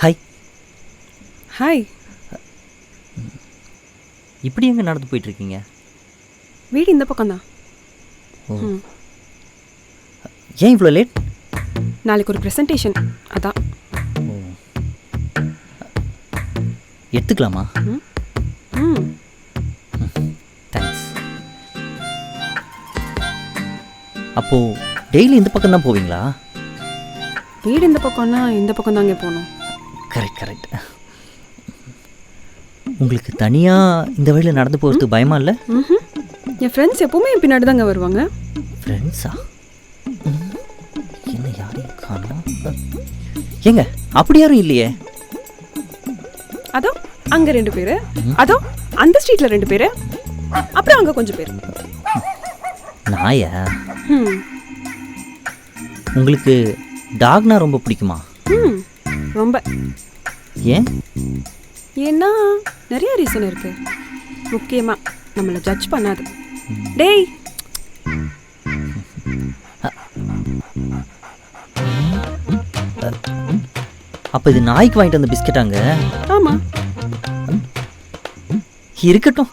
Hi. Hi. இப்படி எங்கே நடந்து போயிட்டுருக்கீங்க? வீடு இந்த பக்கம் தான். ஏன் இவ்வளோ லேட்? நாளைக்கு ஒரு ப்ரெசன்டேஷன், அதான். எடுத்துக்கலாமா? ம் தேங்க்ஸ். அப்போது டெய்லி இந்த பக்கம் தான் போவீங்களா? வீடு இந்த பக்கம்னா இந்த பக்கம் தாங்க போகணும். Correct correct. உங்களுக்கு தனியாக இந்த வழியில் நடந்து போகிறதுக்கு பயமா இல்லை? என் ஃப்ரெண்ட்ஸ் எப்போவுமே என் பின்னாடி தாங்க வருவாங்க. ஃப்ரெண்ட்ஸா? என்ன யாரையும் காணோம். ஏங்க அப்படி யாரும் இல்லையே. அதோ அங்கே 2 பேர், அதோ அந்த ஸ்ட்ரீட்டில் 2 பேர், அப்புறம் அங்கே கொஞ்சம் பேர். நாயா? உங்களுக்கு டாக்னா ரொம்ப பிடிக்குமா? ரொம்ப. ஏன்? ஏன்னா நிறைய ரீசன் இருக்கு. முக்கியமாக நம்மளை ஜட்ஜ் பண்ணாது. டேய், அப்போ இது நாய்க்கு வாங்கிட்டு வந்த பிஸ்கெட்டாங்க? ஆமாம், இருக்கட்டும்.